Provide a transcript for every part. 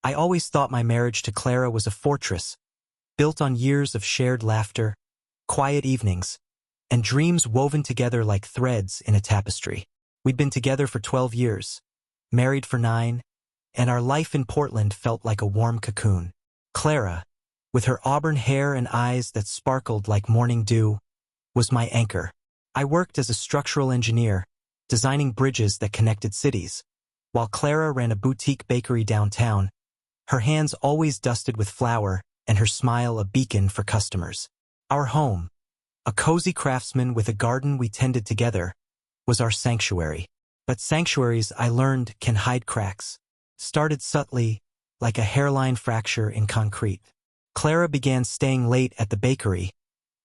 I always thought my marriage to Clara was a fortress, built on years of shared laughter, quiet evenings, and dreams woven together like threads in a tapestry. We'd been together for 12 years, married for 9, and our life in Portland felt like a warm cocoon. Clara, with her auburn hair and eyes that sparkled like morning dew, was my anchor. I worked as a structural engineer, designing bridges that connected cities, while Clara ran a boutique bakery downtown, her hands always dusted with flour and her smile a beacon for customers. Our home, a cozy craftsman with a garden we tended together, was our sanctuary. But sanctuaries, I learned, can hide cracks. Started subtly, like a hairline fracture in concrete. Clara began staying late at the bakery,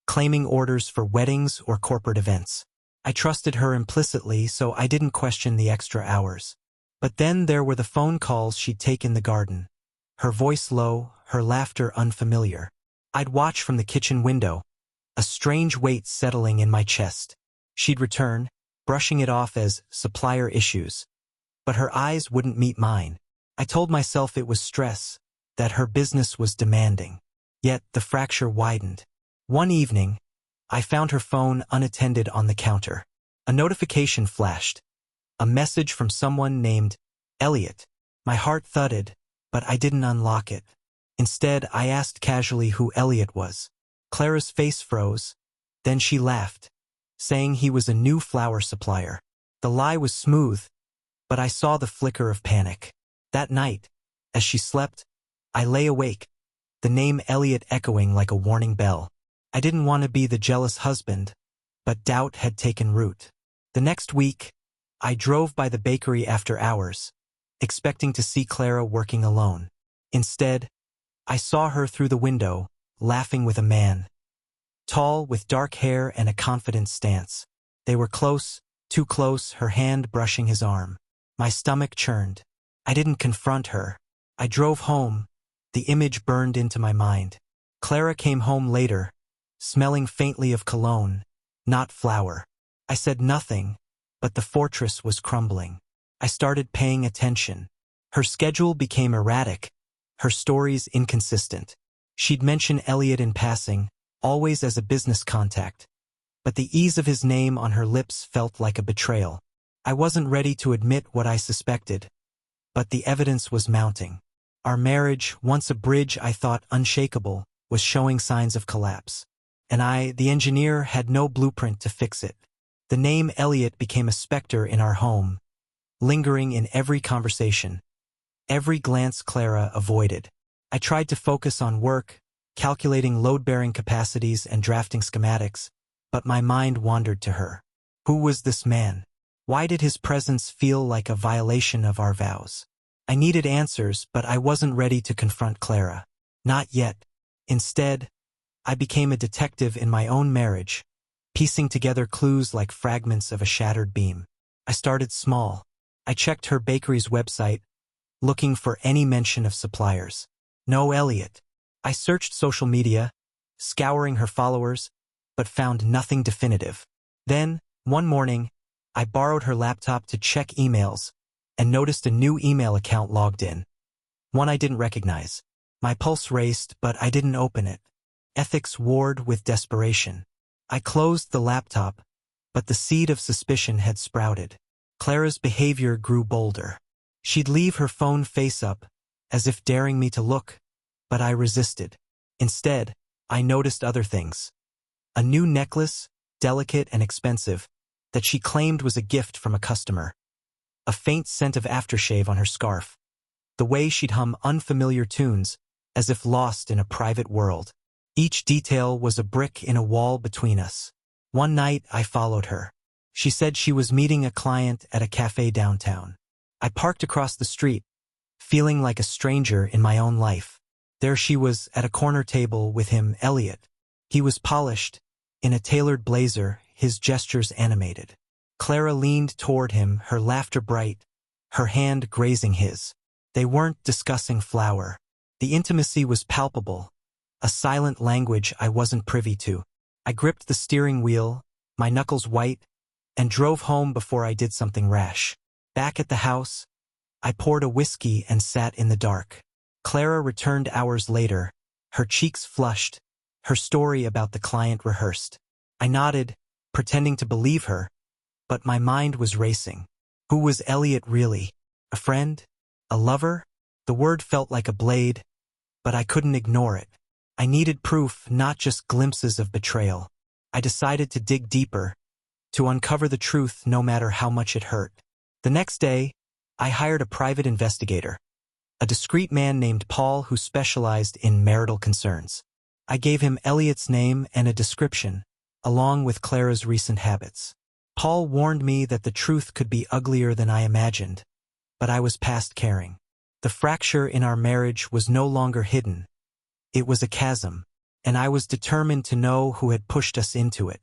claiming orders for weddings or corporate events. I trusted her implicitly, so I didn't question the extra hours. But then there were the phone calls she'd take in the garden. Her voice low, her laughter unfamiliar. I'd watch from the kitchen window, a strange weight settling in my chest. She'd return, brushing it off as supplier issues. But her eyes wouldn't meet mine. I told myself it was stress, that her business was demanding. Yet the fracture widened. One evening, I found her phone unattended on the counter. A notification flashed. A message from someone named Elliot. My heart thudded, but I didn't unlock it. Instead, I asked casually who Elliot was. Clara's face froze. Then she laughed, saying he was a new flour supplier. The lie was smooth, but I saw the flicker of panic. That night, as she slept, I lay awake, the name Elliot echoing like a warning bell. I didn't want to be the jealous husband, but doubt had taken root. The next week, I drove by the bakery after hours, expecting to see Clara working alone. Instead, I saw her through the window, laughing with a man. Tall, with dark hair and a confident stance. They were close, too close, her hand brushing his arm. My stomach churned. I didn't confront her. I drove home. The image burned into my mind. Clara came home later, smelling faintly of cologne, not flour. I said nothing, but the fortress was crumbling. I started paying attention. Her schedule became erratic, her stories inconsistent. She'd mention Elliot in passing, always as a business contact. But the ease of his name on her lips felt like a betrayal. I wasn't ready to admit what I suspected, but the evidence was mounting. Our marriage, once a bridge I thought unshakable, was showing signs of collapse. And I, the engineer, had no blueprint to fix it. The name Elliot became a specter in our home, lingering in every conversation, every glance Clara avoided. I tried to focus on work, calculating load-bearing capacities and drafting schematics, but my mind wandered to her. Who was this man? Why did his presence feel like a violation of our vows? I needed answers, but I wasn't ready to confront Clara. Not yet. Instead, I became a detective in my own marriage, piecing together clues like fragments of a shattered beam. I started small. I checked her bakery's website, looking for any mention of suppliers. No Elliot. I searched social media, scouring her followers, but found nothing definitive. Then, one morning, I borrowed her laptop to check emails and noticed a new email account logged in. One I didn't recognize. My pulse raced, but I didn't open it. Ethics warred with desperation. I closed the laptop, but the seed of suspicion had sprouted. Clara's behavior grew bolder. She'd leave her phone face up, as if daring me to look, but I resisted. Instead, I noticed other things. A new necklace, delicate and expensive, that she claimed was a gift from a customer. A faint scent of aftershave on her scarf. The way she'd hum unfamiliar tunes, as if lost in a private world. Each detail was a brick in a wall between us. One night, I followed her. She said she was meeting a client at a cafe downtown. I parked across the street, feeling like a stranger in my own life. There she was at a corner table with him, Elliot. He was polished, in a tailored blazer, his gestures animated. Clara leaned toward him, her laughter bright, her hand grazing his. They weren't discussing flour. The intimacy was palpable, a silent language I wasn't privy to. I gripped the steering wheel, my knuckles white, and drove home before I did something rash. Back at the house, I poured a whiskey and sat in the dark. Clara returned hours later, her cheeks flushed, her story about the client rehearsed. I nodded, pretending to believe her, but my mind was racing. Who was Elliot really? A friend? A lover? The word felt like a blade, but I couldn't ignore it. I needed proof, not just glimpses of betrayal. I decided to dig deeper, to uncover the truth no matter how much it hurt. The next day, I hired a private investigator, a discreet man named Paul who specialized in marital concerns. I gave him Elliot's name and a description, along with Clara's recent habits. Paul warned me that the truth could be uglier than I imagined, but I was past caring. The fracture in our marriage was no longer hidden. It was a chasm, and I was determined to know who had pushed us into it.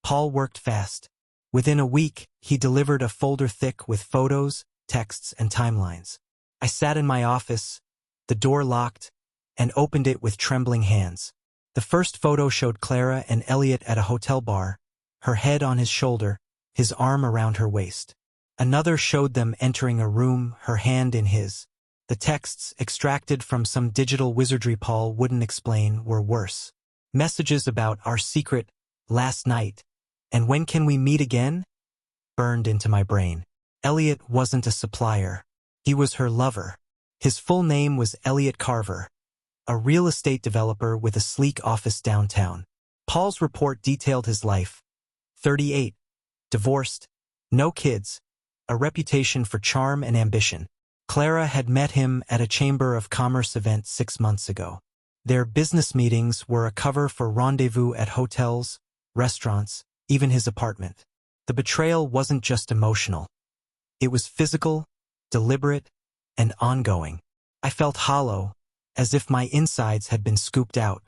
Paul worked fast. Within a week, he delivered a folder thick with photos, texts, and timelines. I sat in my office, the door locked, and opened it with trembling hands. The first photo showed Clara and Elliot at a hotel bar, her head on his shoulder, his arm around her waist. Another showed them entering a room, her hand in his. The texts, extracted from some digital wizardry Paul wouldn't explain, were worse. Messages about our secret, last night, and when can we meet again? Burned into my brain. Elliot wasn't a supplier. He was her lover. His full name was Elliot Carver, a real estate developer with a sleek office downtown. Paul's report detailed his life. 38, divorced, no kids, a reputation for charm and ambition. Clara had met him at a Chamber of Commerce event 6 months ago. Their business meetings were a cover for rendezvous at hotels, restaurants, even his apartment. The betrayal wasn't just emotional. It was physical, deliberate, and ongoing. I felt hollow, as if my insides had been scooped out.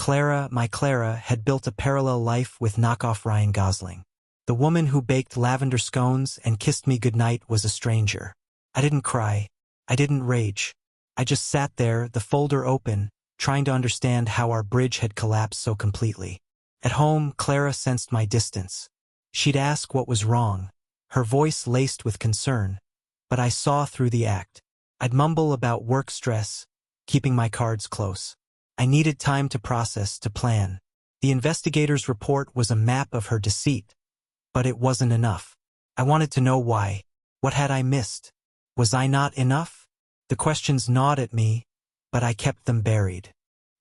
My Clara, had built a parallel life with knockoff Ryan Gosling. The woman who baked lavender scones and kissed me goodnight was a stranger. I didn't cry. I didn't rage. I just sat there, the folder open, trying to understand how our bridge had collapsed so completely. At home, Clara sensed my distance. She'd ask what was wrong, her voice laced with concern, but I saw through the act. I'd mumble about work stress, keeping my cards close. I needed time to process, to plan. The investigator's report was a map of her deceit, but it wasn't enough. I wanted to know why. What had I missed? Was I not enough? The questions gnawed at me, but I kept them buried.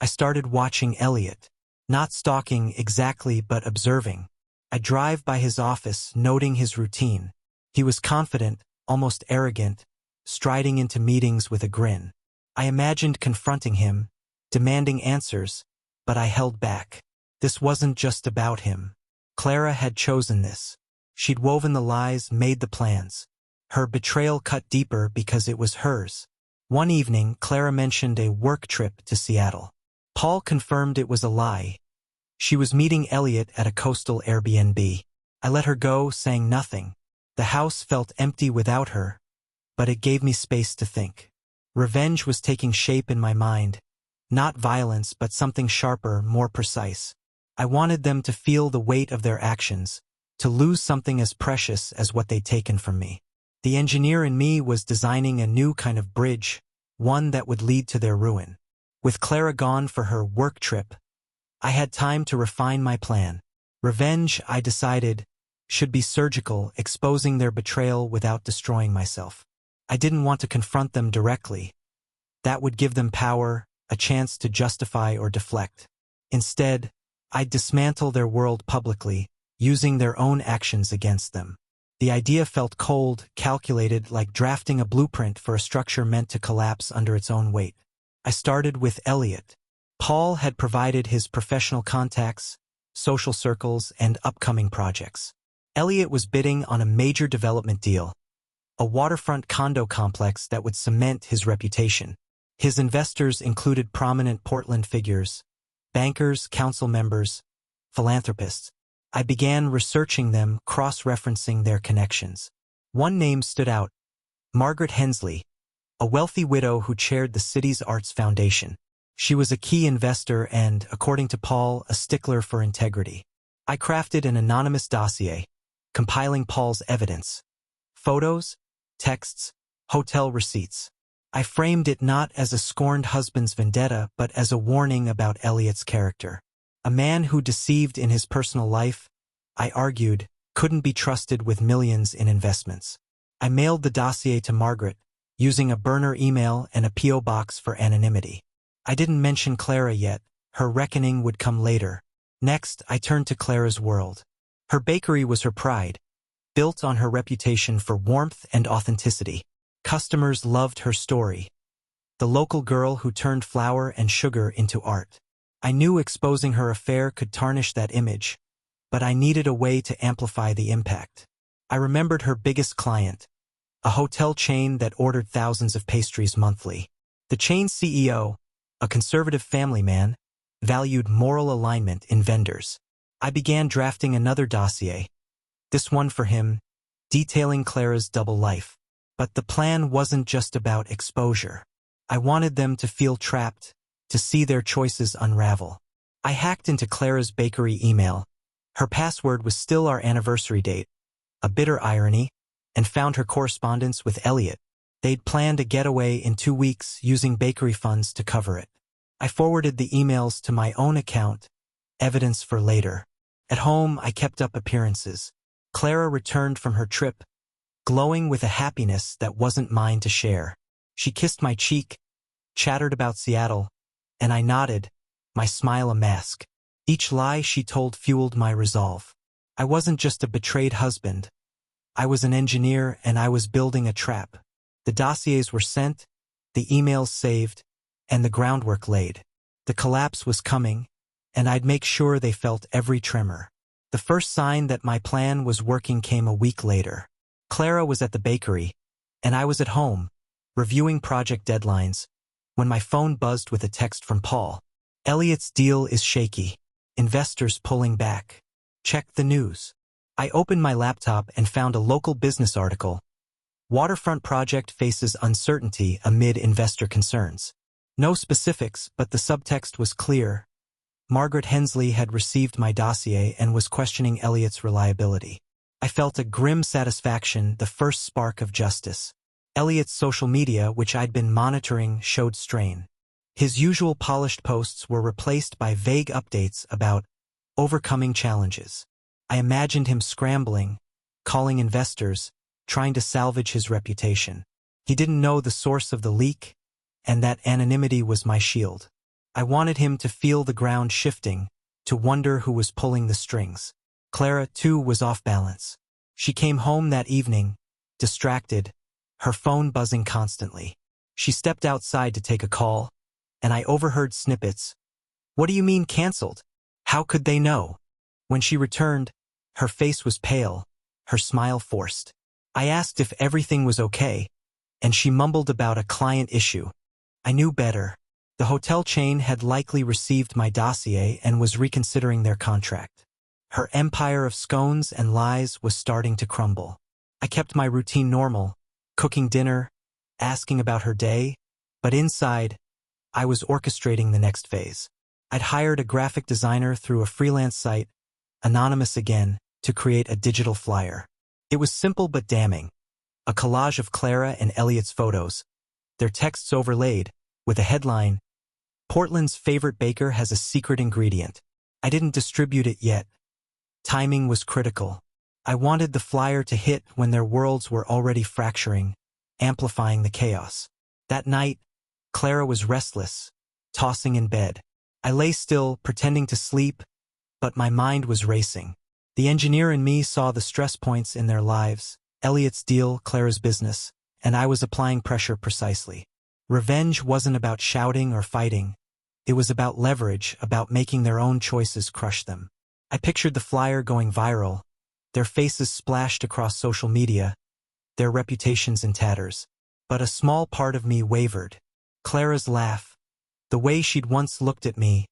I started watching Elliot, not stalking exactly but observing. I'd drive by his office, noting his routine. He was confident, almost arrogant, striding into meetings with a grin. I imagined confronting him, demanding answers, but I held back. This wasn't just about him. Clara had chosen this. She'd woven the lies, made the plans. Her betrayal cut deeper because it was hers. One evening, Clara mentioned a work trip to Seattle. Paul confirmed it was a lie. She was meeting Elliot at a coastal Airbnb. I let her go, saying nothing. The house felt empty without her, but it gave me space to think. Revenge was taking shape in my mind. Not violence, but something sharper, more precise. I wanted them to feel the weight of their actions, to lose something as precious as what they'd taken from me. The engineer in me was designing a new kind of bridge, one that would lead to their ruin. With Clara gone for her work trip, I had time to refine my plan. Revenge, I decided, should be surgical, exposing their betrayal without destroying myself. I didn't want to confront them directly. That would give them power, a chance to justify or deflect. Instead, I'd dismantle their world publicly, using their own actions against them. The idea felt cold, calculated, like drafting a blueprint for a structure meant to collapse under its own weight. I started with Elliot. Paul had provided his professional contacts, social circles, and upcoming projects. Elliot was bidding on a major development deal, a waterfront condo complex that would cement his reputation. His investors included prominent Portland figures, bankers, council members, philanthropists. I began researching them, cross-referencing their connections. One name stood out, Margaret Hensley, a wealthy widow who chaired the city's Arts Foundation. She was a key investor and, according to Paul, a stickler for integrity. I crafted an anonymous dossier, compiling Paul's evidence. Photos, texts, hotel receipts. I framed it not as a scorned husband's vendetta but as a warning about Elliot's character. A man who deceived in his personal life, I argued, couldn't be trusted with millions in investments. I mailed the dossier to Margaret, using a burner email and a P.O. box for anonymity. I didn't mention Clara yet. Her reckoning would come later. Next, I turned to Clara's world. Her bakery was her pride, built on her reputation for warmth and authenticity. Customers loved her story. The local girl who turned flour and sugar into art. I knew exposing her affair could tarnish that image, but I needed a way to amplify the impact. I remembered her biggest client, a hotel chain that ordered thousands of pastries monthly. The chain's CEO, a conservative family man, valued moral alignment in vendors. I began drafting another dossier, this one for him, detailing Clara's double life. But the plan wasn't just about exposure. I wanted them to feel trapped, to see their choices unravel. I hacked into Clara's bakery email. Her password was still our anniversary date, a bitter irony, and found her correspondence with Elliot. They'd planned a getaway in 2 weeks using bakery funds to cover it. I forwarded the emails to my own account, evidence for later. At home, I kept up appearances. Clara returned from her trip, glowing with a happiness that wasn't mine to share. She kissed my cheek, chattered about Seattle, and I nodded, my smile a mask. Each lie she told fueled my resolve. I wasn't just a betrayed husband. I was an engineer and I was building a trap. The dossiers were sent, the emails saved, and the groundwork laid. The collapse was coming, and I'd make sure they felt every tremor. The first sign that my plan was working came a week later. Clara was at the bakery, and I was at home, reviewing project deadlines, when my phone buzzed with a text from Paul. Elliot's deal is shaky. Investors pulling back. Check the news. I opened my laptop and found a local business article. Waterfront project faces uncertainty amid investor concerns. No specifics, but the subtext was clear. Margaret Hensley had received my dossier and was questioning Elliot's reliability. I felt a grim satisfaction, the first spark of justice. Elliot's social media, which I'd been monitoring, showed strain. His usual polished posts were replaced by vague updates about overcoming challenges. I imagined him scrambling, calling investors, trying to salvage his reputation. He didn't know the source of the leak, and that anonymity was my shield. I wanted him to feel the ground shifting, to wonder who was pulling the strings. Clara, too, was off balance. She came home that evening, distracted, her phone buzzing constantly. She stepped outside to take a call, and I overheard snippets. "What do you mean canceled? How could they know?" When she returned, her face was pale, her smile forced. I asked if everything was okay, and she mumbled about a client issue. I knew better. The hotel chain had likely received my dossier and was reconsidering their contract. Her empire of scones and lies was starting to crumble. I kept my routine normal, cooking dinner, asking about her day, but inside, I was orchestrating the next phase. I'd hired a graphic designer through a freelance site, anonymous again, to create a digital flyer. It was simple but damning. A collage of Clara and Elliot's photos, their texts overlaid, with a headline, "Portland's favorite baker has a secret ingredient." I didn't distribute it yet. Timing was critical. I wanted the flyer to hit when their worlds were already fracturing, amplifying the chaos. That night, Clara was restless, tossing in bed. I lay still, pretending to sleep, but my mind was racing. The engineer in me saw the stress points in their lives, Elliot's deal, Clara's business, and I was applying pressure precisely. Revenge wasn't about shouting or fighting. It was about leverage, about making their own choices crush them. I pictured the flyer going viral, their faces splashed across social media, their reputations in tatters. But a small part of me wavered. Clara's laugh, the way she'd once looked at me,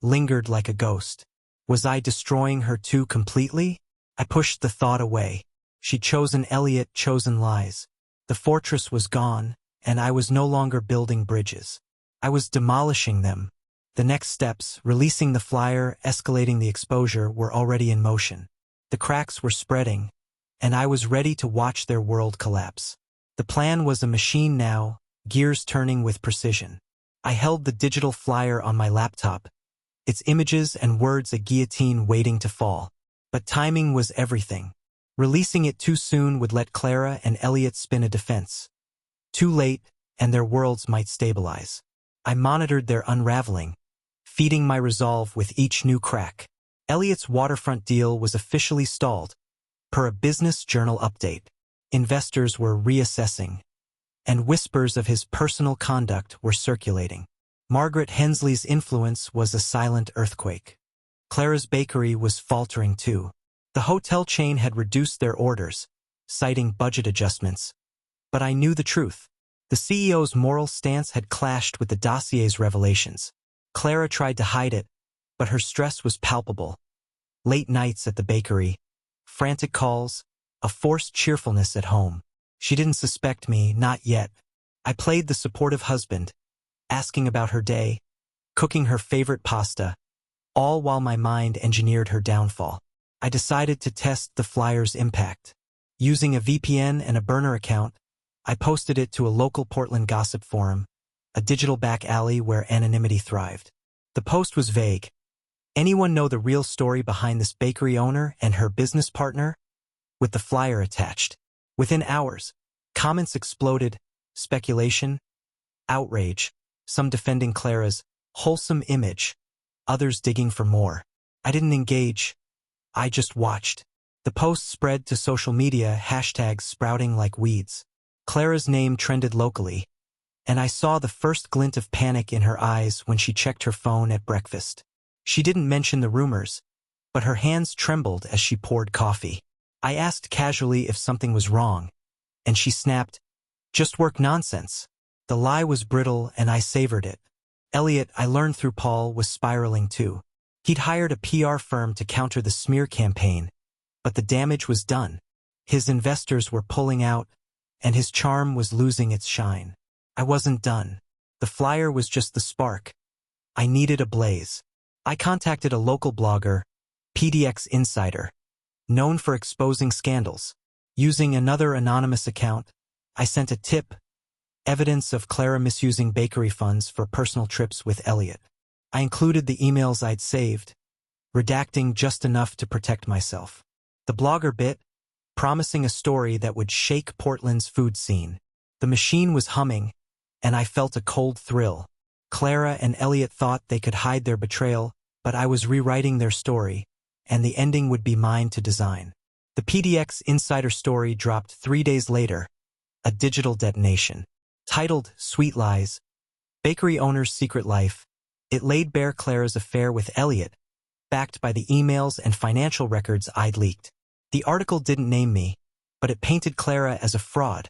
lingered like a ghost. Was I destroying her too completely? I pushed the thought away. She'd chosen Elliot, chosen lies. The fortress was gone, and I was no longer building bridges. I was demolishing them. The next steps, releasing the flyer, escalating the exposure, were already in motion. The cracks were spreading, and I was ready to watch their world collapse. The plan was a machine now, gears turning with precision. I held the digital flyer on my laptop, its images and words a guillotine waiting to fall. But timing was everything. Releasing it too soon would let Clara and Elliot spin a defense. Too late, and their worlds might stabilize. I monitored their unraveling, feeding my resolve with each new crack. Elliot's waterfront deal was officially stalled, per a Business Journal update. Investors were reassessing, and whispers of his personal conduct were circulating. Margaret Hensley's influence was a silent earthquake. Clara's bakery was faltering too. The hotel chain had reduced their orders, citing budget adjustments. But I knew the truth. The CEO's moral stance had clashed with the dossier's revelations. Clara tried to hide it, but her stress was palpable. Late nights at the bakery, frantic calls, a forced cheerfulness at home. She didn't suspect me, not yet. I played the supportive husband, asking about her day, cooking her favorite pasta, all while my mind engineered her downfall. I decided to test the flyer's impact. Using a VPN and a burner account, I posted it to a local Portland gossip forum, a digital back alley where anonymity thrived. The post was vague. Anyone know the real story behind this bakery owner and her business partner? With the flyer attached. Within hours, comments exploded, speculation, outrage, some defending Clara's wholesome image, others digging for more. I didn't engage. I just watched. The post spread to social media, hashtags sprouting like weeds. Clara's name trended locally, and I saw the first glint of panic in her eyes when she checked her phone at breakfast. She didn't mention the rumors, but her hands trembled as she poured coffee. I asked casually if something was wrong, and she snapped, "Just work nonsense." The lie was brittle, and I savored it. Elliot, I learned through Paul, was spiraling too. He'd hired a PR firm to counter the smear campaign, but the damage was done. His investors were pulling out, and his charm was losing its shine. I wasn't done. The flyer was just the spark. I needed a blaze. I contacted a local blogger, PDX Insider, known for exposing scandals. Using another anonymous account, I sent a tip, evidence of Clara misusing bakery funds for personal trips with Elliot. I included the emails I'd saved, redacting just enough to protect myself. The blogger bit, promising a story that would shake Portland's food scene. The machine was humming, and I felt a cold thrill. Clara and Elliot thought they could hide their betrayal, but I was rewriting their story, and the ending would be mine to design. The PDX Insider story dropped 3 days later, a digital detonation. Titled Sweet Lies, Bakery Owner's Secret Life, it laid bare Clara's affair with Elliot, backed by the emails and financial records I'd leaked. The article didn't name me, but it painted Clara as a fraud,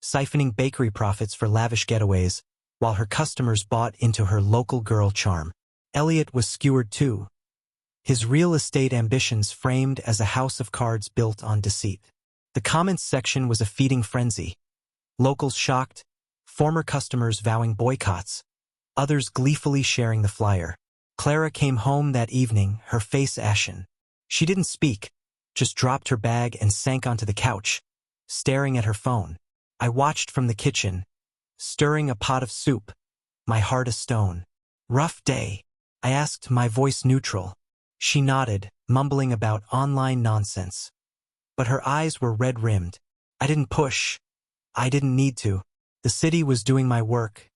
siphoning bakery profits for lavish getaways, while her customers bought into her local girl charm. Elliot was skewered too, his real estate ambitions framed as a house of cards built on deceit. The comments section was a feeding frenzy. Locals shocked, former customers vowing boycotts, others gleefully sharing the flyer. Clara came home that evening, her face ashen. She didn't speak, just dropped her bag and sank onto the couch, staring at her phone. I watched from the kitchen, stirring a pot of soup, my heart a stone. "Rough day?" I asked, my voice neutral. She nodded, mumbling about online nonsense. But her eyes were red-rimmed. I didn't push. I didn't need to. The city was doing my work,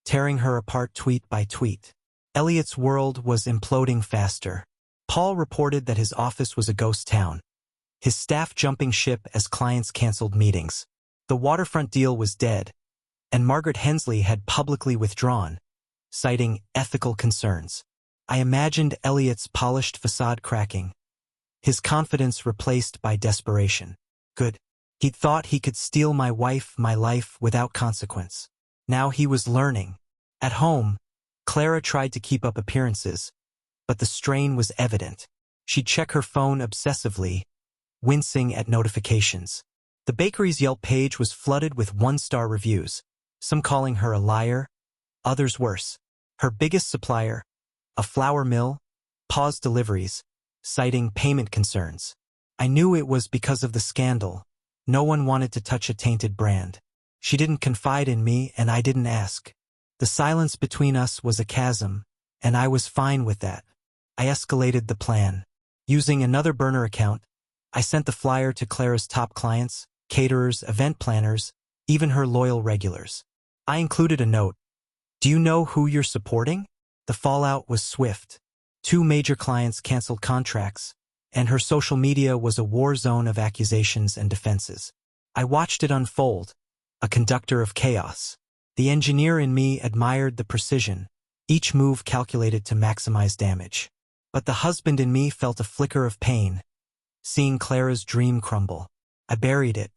tearing her apart tweet by tweet. Elliot's world was imploding faster. Paul reported that his office was a ghost town, his staff jumping ship as clients canceled meetings. The waterfront deal was dead, and Margaret Hensley had publicly withdrawn, citing ethical concerns. I imagined Elliot's polished facade cracking, his confidence replaced by desperation. Good. He'd thought he could steal my wife, my life, without consequence. Now he was learning. At home, Clara tried to keep up appearances, but the strain was evident. She'd check her phone obsessively, wincing at notifications. The bakery's Yelp page was flooded with one-star reviews, some calling her a liar, others worse. Her biggest supplier, a flour mill, paused deliveries, citing payment concerns. I knew it was because of the scandal. No one wanted to touch a tainted brand. She didn't confide in me and I didn't ask. The silence between us was a chasm, and I was fine with that. I escalated the plan. Using another burner account, I sent the flyer to Clara's top clients, caterers, event planners, even her loyal regulars. I included a note. Do you know who you're supporting? The fallout was swift. 2 major clients canceled contracts, and her social media was a war zone of accusations and defenses. I watched it unfold, a conductor of chaos. The engineer in me admired the precision, each move calculated to maximize damage. But the husband in me felt a flicker of pain, seeing Clara's dream crumble. I buried it.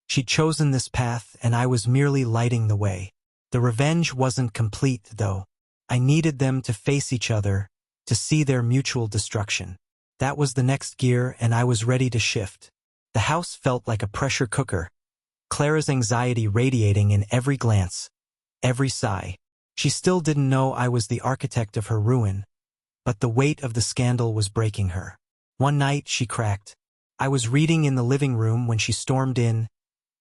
She'd chosen this path, and I was merely lighting the way. The revenge wasn't complete, though. I needed them to face each other, to see their mutual destruction. That was the next gear, and I was ready to shift. The house felt like a pressure cooker, Clara's anxiety radiating in every glance, every sigh. She still didn't know I was the architect of her ruin, but the weight of the scandal was breaking her. One night, she cracked. I was reading in the living room when she stormed in,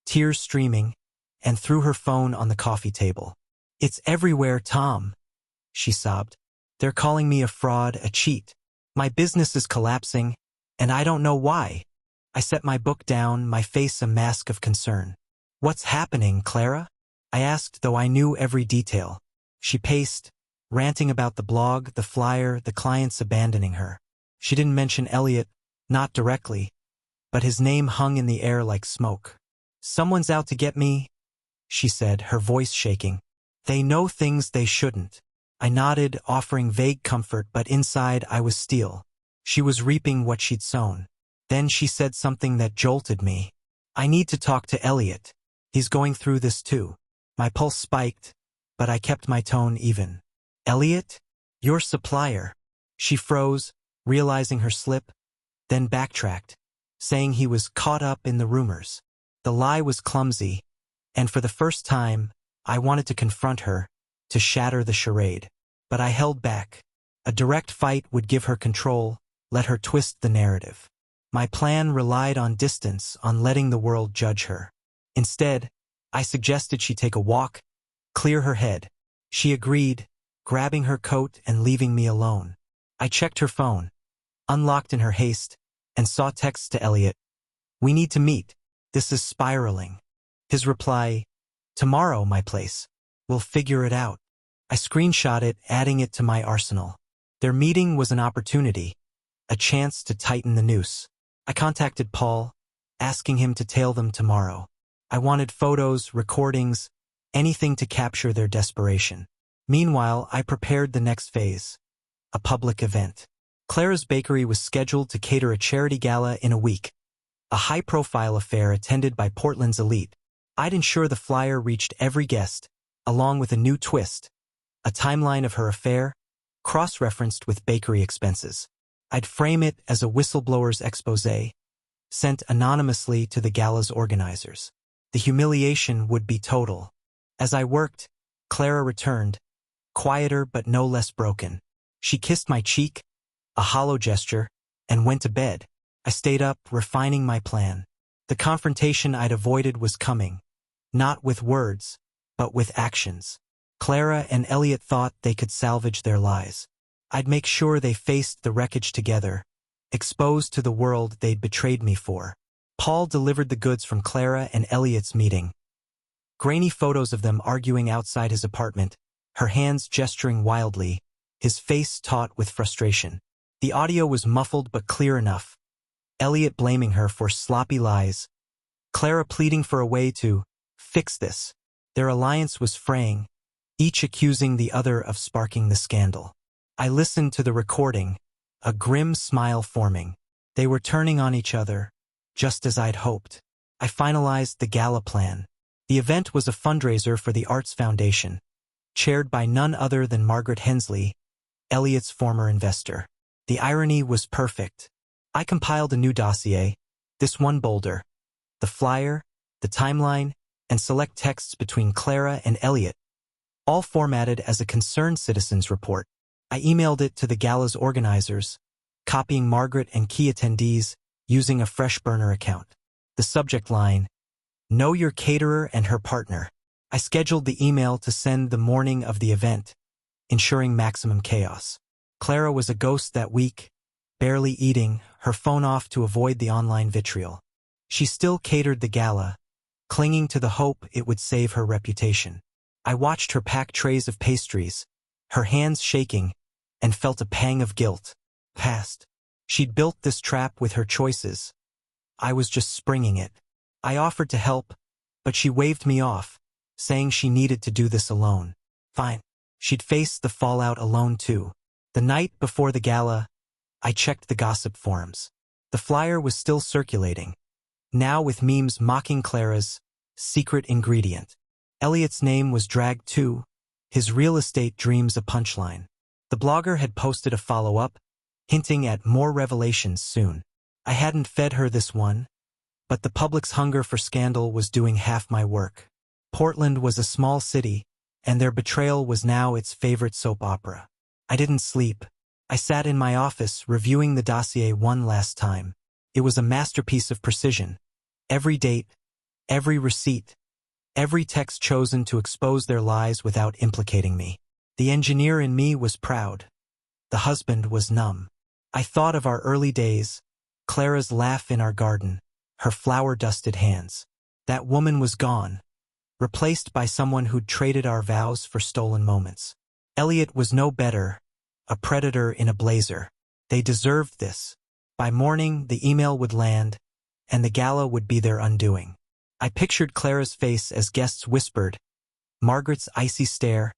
tears streaming, and threw her phone on the coffee table. "It's everywhere, Tom," she sobbed. "They're calling me a fraud, a cheat. My business is collapsing, and I don't know why." I set my book down, my face a mask of concern. "What's happening, Clara?" I asked, though I knew every detail. She paced, ranting about the blog, the flyer, the clients abandoning her. She didn't mention Elliot, not directly, but his name hung in the air like smoke. "Someone's out to get me," she said, her voice shaking. "They know things they shouldn't." I nodded, offering vague comfort, but inside I was steel. She was reaping what she'd sown. Then she said something that jolted me. "I need to talk to Elliot. He's going through this too." My pulse spiked, but I kept my tone even. "Elliot? Your supplier?" She froze, realizing her slip, then backtracked, saying he was caught up in the rumors. The lie was clumsy, and for the first time, I wanted to confront her, to shatter the charade. But I held back. A direct fight would give her control, let her twist the narrative. My plan relied on distance, on letting the world judge her. Instead, I suggested she take a walk, clear her head. She agreed, grabbing her coat and leaving me alone. I checked her phone, unlocked in her haste, and saw texts to Elliot. "We need to meet. This is spiraling." His reply, "Tomorrow, my place. We'll figure it out." I screenshot it, adding it to my arsenal. Their meeting was an opportunity, a chance to tighten the noose. I contacted Paul, asking him to tail them tomorrow. I wanted photos, recordings, anything to capture their desperation. Meanwhile, I prepared the next phase, a public event. Clara's Bakery was scheduled to cater a charity gala in a week, a high-profile affair attended by Portland's elite. I'd ensure the flyer reached every guest, along with a new twist, a timeline of her affair, cross-referenced with bakery expenses. I'd frame it as a whistleblower's exposé, sent anonymously to the gala's organizers. The humiliation would be total. As I worked, Clara returned, quieter but no less broken. She kissed my cheek, a hollow gesture, and went to bed. I stayed up, refining my plan. The confrontation I'd avoided was coming, not with words, but with actions. Clara and Elliot thought they could salvage their lies. I'd make sure they faced the wreckage together, exposed to the world they'd betrayed me for. Paul delivered the goods from Clara and Elliot's meeting. Grainy photos of them arguing outside his apartment, her hands gesturing wildly, his face taut with frustration. The audio was muffled but clear enough. Elliot blaming her for sloppy lies, Clara pleading for a way to fix this. Their alliance was fraying, each accusing the other of sparking the scandal. I listened to the recording, a grim smile forming. They were turning on each other, just as I'd hoped. I finalized the gala plan. The event was a fundraiser for the Arts Foundation, chaired by none other than Margaret Hensley, Elliot's former investor. The irony was perfect. I compiled a new dossier, this one bolder, the flyer, the timeline, and select texts between Clara and Elliot, all formatted as a concerned citizen's report. I emailed it to the gala's organizers, copying Margaret and key attendees using a fresh burner account. The subject line, Know your caterer and her partner. I scheduled the email to send the morning of the event, ensuring maximum chaos. Clara was a ghost that week, barely eating, her phone off to avoid the online vitriol. She still catered the gala, clinging to the hope it would save her reputation. I watched her pack trays of pastries, her hands shaking, and felt a pang of guilt. Past. She'd built this trap with her choices. I was just springing it. I offered to help, but she waved me off, saying she needed to do this alone. Fine. She'd face the fallout alone too. The night before the gala, I checked the gossip forums. The flyer was still circulating, now with memes mocking Clara's secret ingredient. Elliot's name was dragged too, his real estate dreams a punchline. The blogger had posted a follow-up, hinting at more revelations soon. I hadn't fed her this one, but the public's hunger for scandal was doing half my work. Portland was a small city, and their betrayal was now its favorite soap opera. I didn't sleep. I sat in my office reviewing the dossier one last time. It was a masterpiece of precision. Every date, every receipt, every text chosen to expose their lies without implicating me. The engineer in me was proud. The husband was numb. I thought of our early days, Clara's laugh in our garden, her flower-dusted hands. That woman was gone, replaced by someone who'd traded our vows for stolen moments. Elliot was no better, a predator in a blazer. They deserved this. By morning, the email would land, and the gala would be their undoing. I pictured Clara's face as guests whispered, Margaret's icy stare,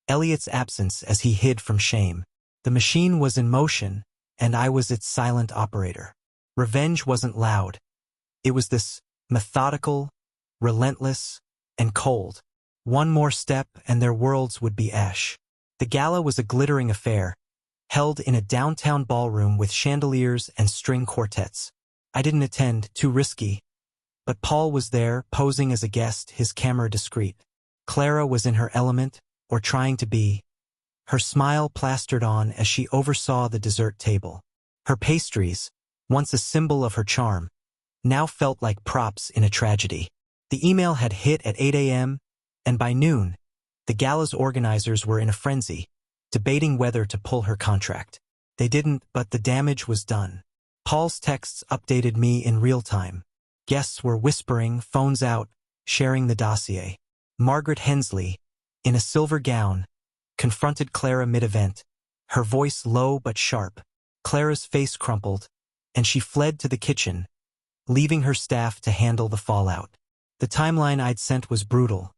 Elliot's absence as he hid from shame. The machine was in motion, and I was its silent operator. Revenge wasn't loud. It was this methodical, relentless, and cold. One more step and their worlds would be ash. The gala was a glittering affair, held in a downtown ballroom with chandeliers and string quartets. I didn't attend, too risky, but Paul was there, posing as a guest, his camera discreet. Clara was in her element, or trying to be, her smile plastered on as she oversaw the dessert table. Her pastries, once a symbol of her charm, now felt like props in a tragedy. The email had hit at 8 a.m., and by noon, the gala's organizers were in a frenzy, debating whether to pull her contract. They didn't, but the damage was done. Paul's texts updated me in real time. Guests were whispering, phones out, sharing the dossier. Margaret Hensley, in a silver gown, confronted Clara mid-event, her voice low but sharp. Clara's face crumpled, and she fled to the kitchen, leaving her staff to handle the fallout. The timeline I'd sent was brutal.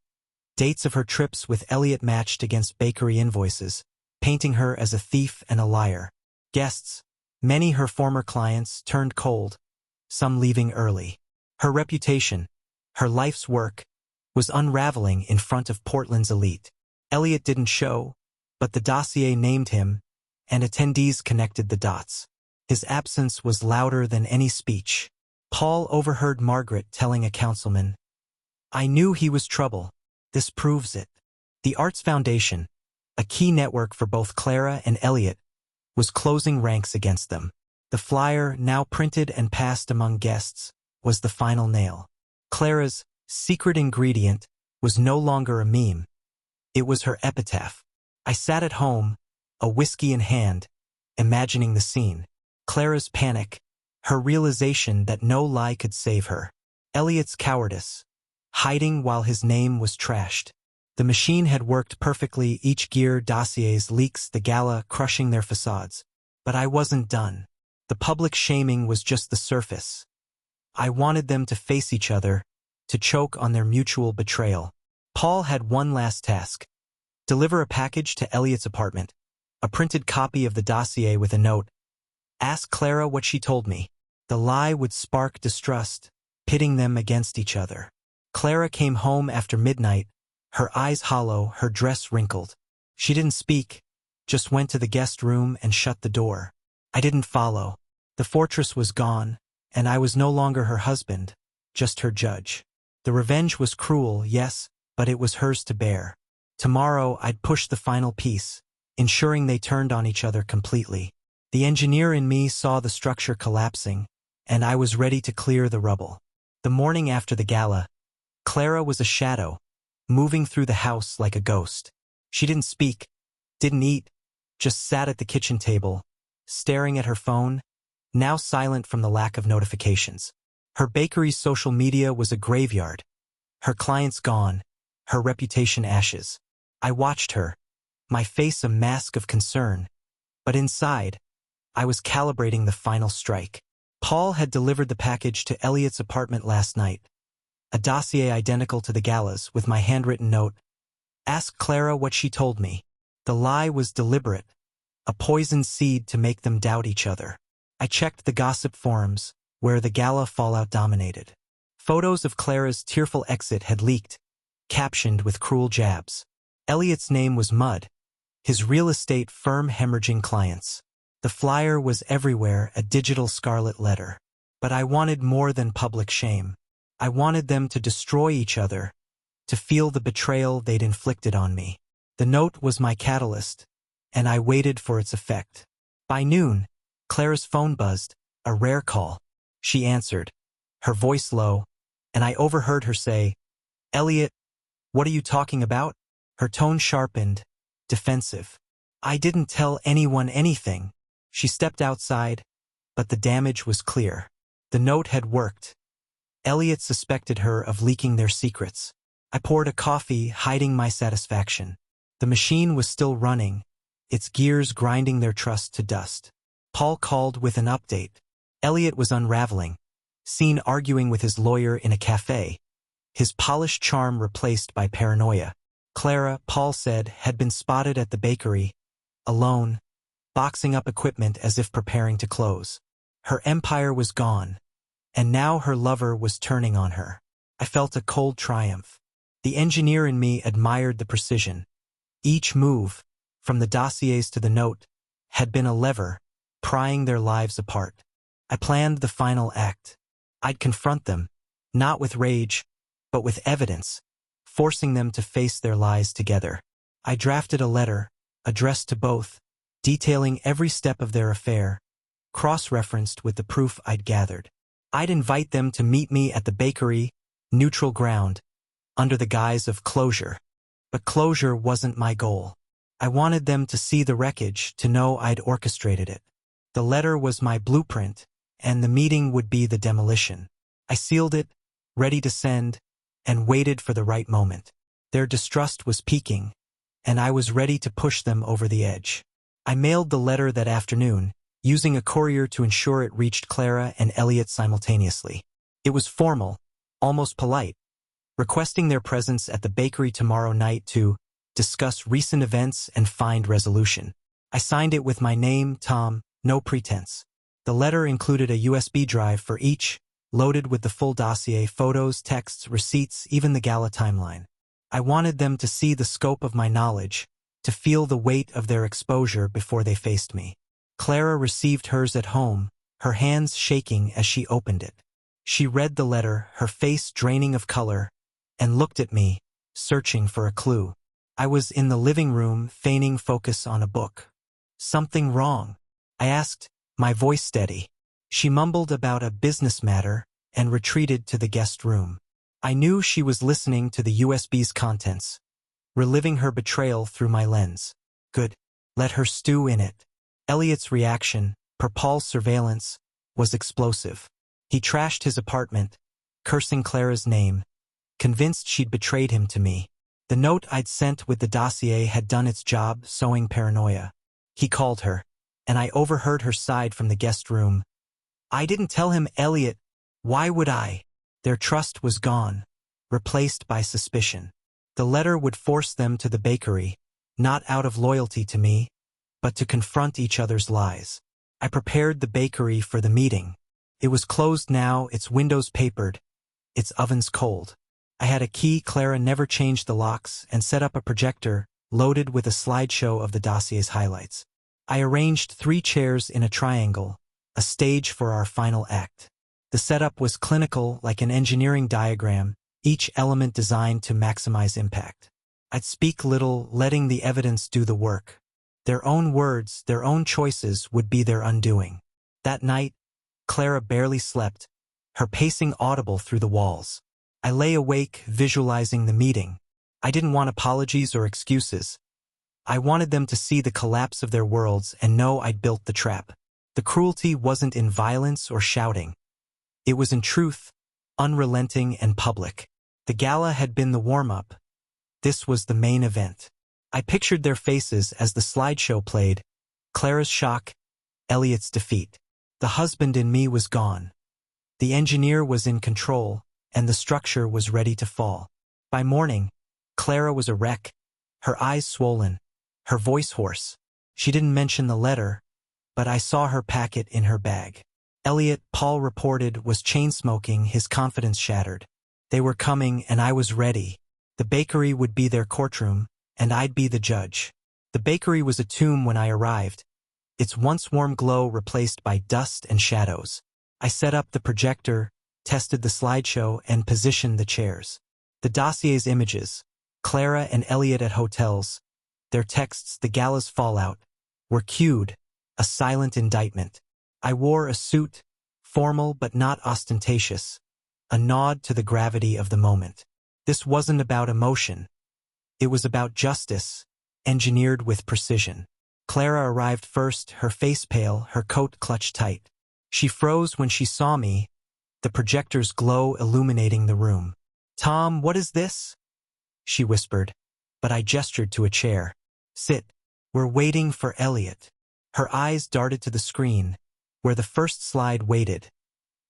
Dates of her trips with Elliot matched against bakery invoices, painting her as a thief and a liar. Guests, many her former clients, turned cold, some leaving early. Her reputation, her life's work, was unraveling in front of Portland's elite. Elliot didn't show, but the dossier named him, and attendees connected the dots. His absence was louder than any speech. Paul overheard Margaret telling a councilman, I knew he was trouble. This proves it. The Arts Foundation, a key network for both Clara and Elliot, was closing ranks against them. The flyer, now printed and passed among guests, was the final nail. Clara's secret ingredient was no longer a meme. It was her epitaph. I sat at home, a whiskey in hand, imagining the scene. Clara's panic, her realization that no lie could save her. Elliot's cowardice, hiding while his name was trashed. The machine had worked perfectly, each gear, dossiers, leaks, the gala crushing their facades. But I wasn't done. The public shaming was just the surface. I wanted them to face each other, to choke on their mutual betrayal. Paul had one last task. Deliver a package to Elliot's apartment, a printed copy of the dossier with a note. Ask Clara what she told me. The lie would spark distrust, pitting them against each other. Clara came home after midnight, her eyes hollow, her dress wrinkled. She didn't speak, just went to the guest room and shut the door. I didn't follow. The fortress was gone, and I was no longer her husband, just her judge. The revenge was cruel, yes, but it was hers to bear. Tomorrow I'd push the final piece, ensuring they turned on each other completely. The engineer in me saw the structure collapsing, and I was ready to clear the rubble. The morning after the gala, Clara was a shadow, moving through the house like a ghost. She didn't speak, didn't eat, just sat at the kitchen table, staring at her phone, now silent from the lack of notifications. Her bakery's social media was a graveyard. Her clients gone, her reputation ashes. I watched her, my face a mask of concern, but inside, I was calibrating the final strike. Paul had delivered the package to Elliot's apartment last night, a dossier identical to the gala's with my handwritten note. Ask Clara what she told me. The lie was deliberate, a poisoned seed to make them doubt each other. I checked the gossip forums, where the gala fallout dominated. Photos of Clara's tearful exit had leaked, captioned with cruel jabs. Elliot's name was mud, his real estate firm hemorrhaging clients. The flyer was everywhere, a digital scarlet letter. But I wanted more than public shame. I wanted them to destroy each other, to feel the betrayal they'd inflicted on me. The note was my catalyst, and I waited for its effect. By noon, Clara's phone buzzed, a rare call. She answered, her voice low, and I overheard her say, "Elliot, what are you talking about?" Her tone sharpened, defensive. "I didn't tell anyone anything." She stepped outside, but the damage was clear. The note had worked. Elliot suspected her of leaking their secrets. I poured a coffee, hiding my satisfaction. The machine was still running, its gears grinding their trust to dust. Paul called with an update. Elliot was unraveling, seen arguing with his lawyer in a cafe, his polished charm replaced by paranoia. Clara, Paul said, had been spotted at the bakery, alone, boxing up equipment as if preparing to close. Her empire was gone, and now her lover was turning on her. I felt a cold triumph. The engineer in me admired the precision. Each move, from the dossiers to the note, had been a lever, prying their lives apart. I planned the final act. I'd confront them, not with rage, but with evidence, forcing them to face their lies together. I drafted a letter, addressed to both, detailing every step of their affair, cross-referenced with the proof I'd gathered. I'd invite them to meet me at the bakery, neutral ground, under the guise of closure. But closure wasn't my goal. I wanted them to see the wreckage, to know I'd orchestrated it. The letter was my blueprint, and the meeting would be the demolition. I sealed it, ready to send, and waited for the right moment. Their distrust was peaking, and I was ready to push them over the edge. I mailed the letter that afternoon, using a courier to ensure it reached Clara and Elliot simultaneously. It was formal, almost polite, requesting their presence at the bakery tomorrow night to discuss recent events and find resolution. I signed it with my name, Tom, no pretense. The letter included a USB drive for each, loaded with the full dossier, photos, texts, receipts, even the gala timeline. I wanted them to see the scope of my knowledge, to feel the weight of their exposure before they faced me. Clara received hers at home, her hands shaking as she opened it. She read the letter, her face draining of color, and looked at me, searching for a clue. I was in the living room, feigning focus on a book. "Something wrong?" I asked, my voice steady. She mumbled about a business matter and retreated to the guest room. I knew she was listening to the USB's contents, reliving her betrayal through my lens. Good. Let her stew in it. Elliot's reaction, per Paul's surveillance, was explosive. He trashed his apartment, cursing Clara's name, convinced she'd betrayed him to me. The note I'd sent with the dossier had done its job, sowing paranoia. He called her, and I overheard her side from the guest room. "I didn't tell him, Elliot. Why would I?" Their trust was gone, replaced by suspicion. The letter would force them to the bakery, not out of loyalty to me, but to confront each other's lies. I prepared the bakery for the meeting. It was closed now, its windows papered, its ovens cold. I had a key. Clara never changed the locks, and set up a projector, loaded with a slideshow of the dossier's highlights. I arranged 3 chairs in a triangle, a stage for our final act. The setup was clinical, like an engineering diagram, each element designed to maximize impact. I'd speak little, letting the evidence do the work. Their own words, their own choices would be their undoing. That night, Clara barely slept, her pacing audible through the walls. I lay awake, visualizing the meeting. I didn't want apologies or excuses. I wanted them to see the collapse of their worlds and know I'd built the trap. The cruelty wasn't in violence or shouting. It was in truth, unrelenting and public. The gala had been the warm-up. This was the main event. I pictured their faces as the slideshow played, Clara's shock, Elliot's defeat. The husband in me was gone. The engineer was in control, and the structure was ready to fall. By morning, Clara was a wreck, her eyes swollen, her voice hoarse. She didn't mention the letter, but I saw her pack it in her bag. Elliot, Paul reported, was chain-smoking, his confidence shattered. They were coming, and I was ready. The bakery would be their courtroom, and I'd be the judge. The bakery was a tomb when I arrived, its once warm glow replaced by dust and shadows. I set up the projector, tested the slideshow, and positioned the chairs. The dossier's images, Clara and Elliot at hotels, their texts, the gala's fallout, were cued, a silent indictment. I wore a suit, formal but not ostentatious, a nod to the gravity of the moment. This wasn't about emotion. It was about justice, engineered with precision. Clara arrived first, her face pale, her coat clutched tight. She froze when she saw me, the projector's glow illuminating the room. "Tom, what is this?" she whispered, but I gestured to a chair. "Sit. We're waiting for Elliot." Her eyes darted to the screen, where the first slide waited,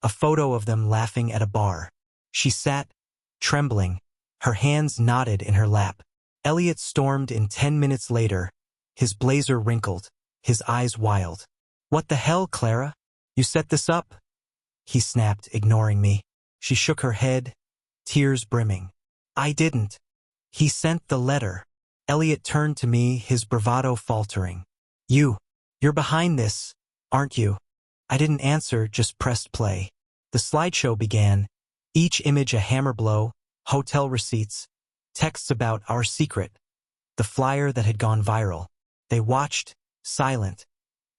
a photo of them laughing at a bar. She sat, trembling, her hands knotted in her lap. Elliot stormed in 10 minutes later, his blazer wrinkled, his eyes wild. "What the hell, Clara? You set this up?" he snapped, ignoring me. She shook her head, tears brimming. "I didn't. He sent the letter." Elliot turned to me, his bravado faltering. You're behind this, aren't you?" I didn't answer, just pressed play. The slideshow began, each image a hammer blow, hotel receipts, texts about our secret, the flyer that had gone viral. They watched, silent,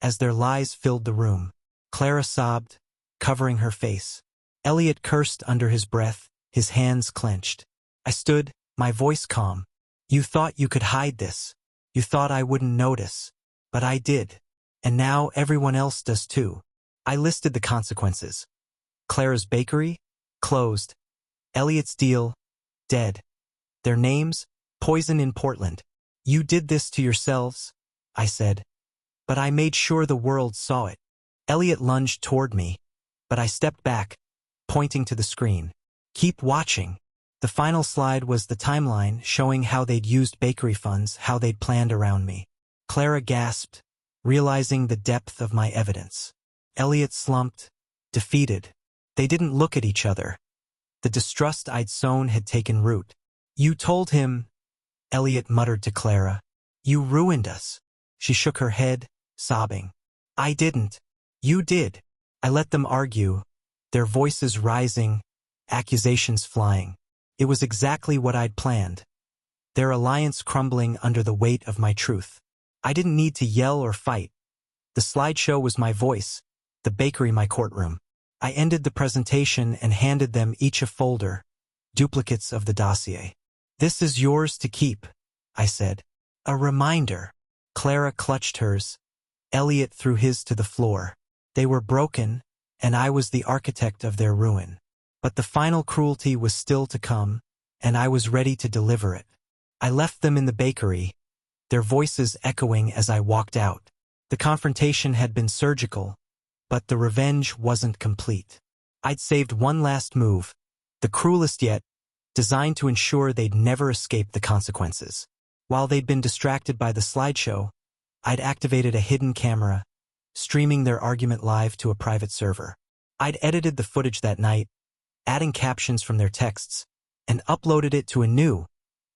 as their lies filled the room. Clara sobbed, covering her face. Elliot cursed under his breath, his hands clenched. I stood, my voice calm. "You thought you could hide this. You thought I wouldn't notice. But I did. And now everyone else does too." I listed the consequences. Clara's bakery? Closed. Elliot's deal? Dead. Their names? Poison in Portland. "You did this to yourselves," I said. "But I made sure the world saw it." Elliot lunged toward me, but I stepped back, pointing to the screen. "Keep watching." The final slide was the timeline showing how they'd used bakery funds, how they'd planned around me. Clara gasped, realizing the depth of my evidence. Elliot slumped, defeated. They didn't look at each other. The distrust I'd sown had taken root. "You told him," Elliot muttered to Clara. "You ruined us." She shook her head, sobbing. "I didn't. You did." I let them argue, their voices rising, accusations flying. It was exactly what I'd planned. Their alliance crumbling under the weight of my truth. I didn't need to yell or fight. The slideshow was my voice, the bakery my courtroom. I ended the presentation and handed them each a folder, duplicates of the dossier. "This is yours to keep," I said. "A reminder." Clara clutched hers. Elliot threw his to the floor. They were broken, and I was the architect of their ruin. But the final cruelty was still to come, and I was ready to deliver it. I left them in the bakery, their voices echoing as I walked out. The confrontation had been surgical, but the revenge wasn't complete. I'd saved one last move, the cruelest yet, designed to ensure they'd never escape the consequences. While they'd been distracted by the slideshow, I'd activated a hidden camera, streaming their argument live to a private server. I'd edited the footage that night, adding captions from their texts, and uploaded it to a new,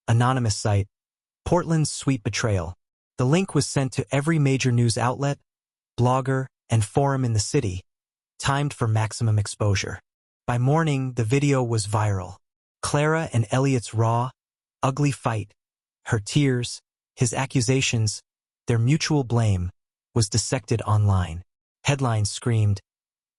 anonymous site, Portland's Sweet Betrayal. The link was sent to every major news outlet, blogger, and forum in the city, timed for maximum exposure. By morning, the video was viral. Clara and Elliot's raw, ugly fight, her tears, his accusations, their mutual blame, was dissected online. Headlines screamed,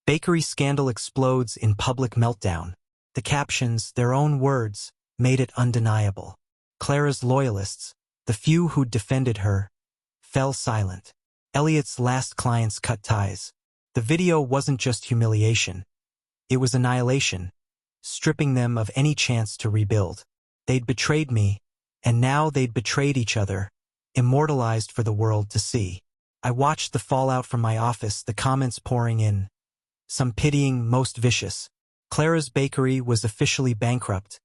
"Bakery scandal explodes in public meltdown." The captions, their own words, made it undeniable. Clara's loyalists, the few who'd defended her, fell silent. Elliot's last clients cut ties. The video wasn't just humiliation. It was annihilation, stripping them of any chance to rebuild. They'd betrayed me, and now they'd betrayed each other, immortalized for the world to see. I watched the fallout from my office, the comments pouring in. Some pitying, most vicious. Clara's bakery was officially bankrupt,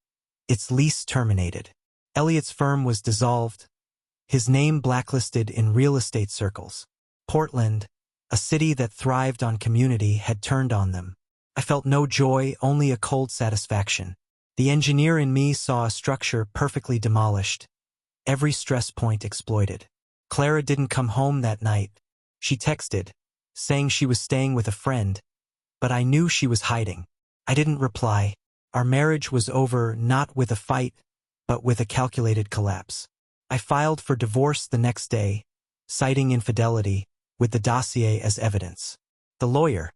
its lease terminated. Elliot's firm was dissolved, his name blacklisted in real estate circles. Portland, a city that thrived on community, had turned on them. I felt no joy, only a cold satisfaction. The engineer in me saw a structure perfectly demolished, every stress point exploited. Clara didn't come home that night. She texted, saying she was staying with a friend, but I knew she was hiding. I didn't reply. Our marriage was over, not with a fight, but with a calculated collapse. I filed for divorce the next day, citing infidelity, with the dossier as evidence. The lawyer,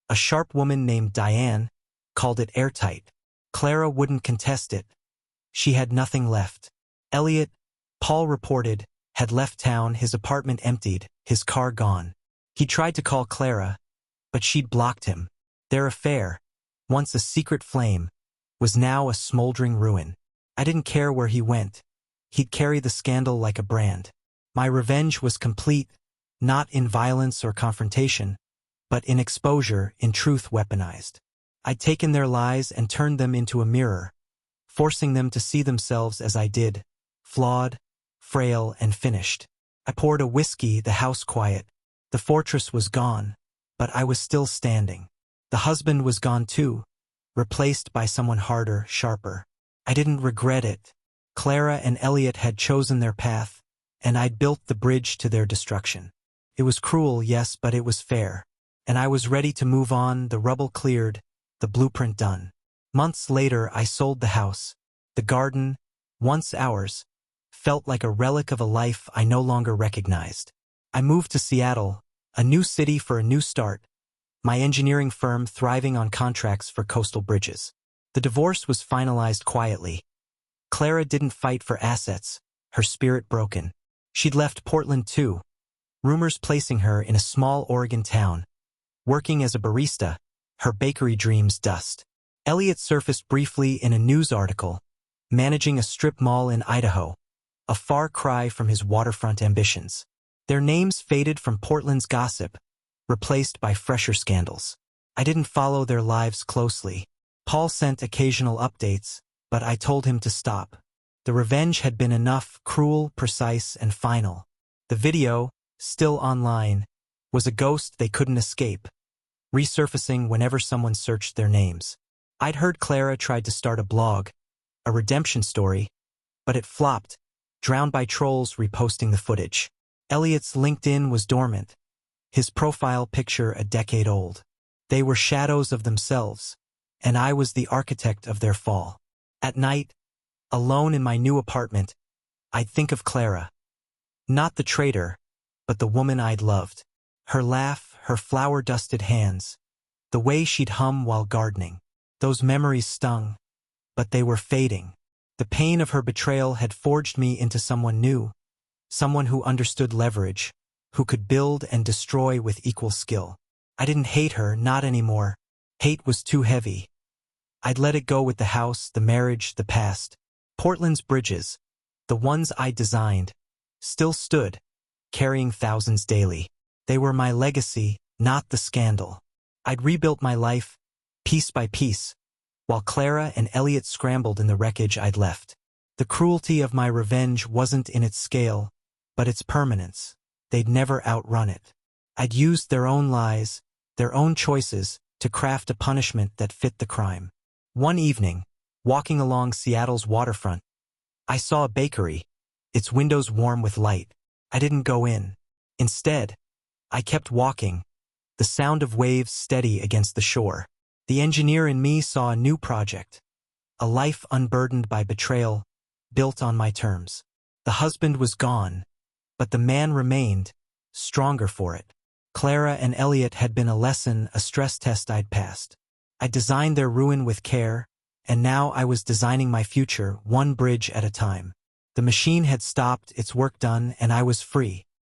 a sharp woman named Diane, called it airtight. Clara wouldn't contest it. She had nothing left. Elliot, Paul reported, had left town, his apartment emptied, his car gone. He tried to call Clara, but she'd blocked him. Their affair, once a secret flame, was now a smoldering ruin. I didn't care where he went. He'd carry the scandal like a brand. My revenge was complete, not in violence or confrontation, but in exposure, in truth weaponized. I'd taken their lies and turned them into a mirror, forcing them to see themselves as I did, flawed, frail, and finished. I poured a whiskey, the house quiet. The fortress was gone, but I was still standing. The husband was gone too, replaced by someone harder, sharper. I didn't regret it. Clara and Elliot had chosen their path, and I'd built the bridge to their destruction. It was cruel, yes, but it was fair. And I was ready to move on, the rubble cleared, the blueprint done. Months later, I sold the house. The garden, once ours, felt like a relic of a life I no longer recognized. I moved to Seattle, a new city for a new start, my engineering firm thriving on contracts for coastal bridges. The divorce was finalized quietly. Clara didn't fight for assets, her spirit broken. She'd left Portland too, rumors placing her in a small Oregon town, working as a barista, her bakery dreams dust. Elliot surfaced briefly in a news article, managing a strip mall in Idaho, a far cry from his waterfront ambitions. Their names faded from Portland's gossip, replaced by fresher scandals. I didn't follow their lives closely. Paul sent occasional updates, but I told him to stop. The revenge had been enough, cruel, precise, and final. The video, still online, was a ghost they couldn't escape, resurfacing whenever someone searched their names. I'd heard Clara tried to start a blog, a redemption story, but it flopped, drowned by trolls reposting the footage. Elliot's LinkedIn was dormant, his profile picture a decade old. They were shadows of themselves, and I was the architect of their fall. At night, alone in my new apartment, I'd think of Clara. Not the traitor, but the woman I'd loved. Her laugh, her flour-dusted hands, the way she'd hum while gardening. Those memories stung, but they were fading. The pain of her betrayal had forged me into someone new, someone who understood leverage, who could build and destroy with equal skill. I didn't hate her, not anymore. Hate was too heavy. I'd let it go with the house, the marriage, the past. Portland's bridges, the ones I designed, still stood, carrying thousands daily. They were my legacy, not the scandal. I'd rebuilt my life, piece by piece, while Clara and Elliot scrambled in the wreckage I'd left. The cruelty of my revenge wasn't in its scale, but its permanence. They'd never outrun it. I'd used their own lies, their own choices, to craft a punishment that fit the crime. One evening, walking along Seattle's waterfront, I saw a bakery, its windows warm with light. I didn't go in. Instead, I kept walking, the sound of waves steady against the shore. The engineer in me saw a new project, a life unburdened by betrayal, built on my terms. The husband was gone, but the man remained, stronger for it. Clara and Elliot had been a lesson, a stress test I'd passed. I designed their ruin with care, and now I was designing my future one bridge at a time. The machine had stopped, its work done, and I was free.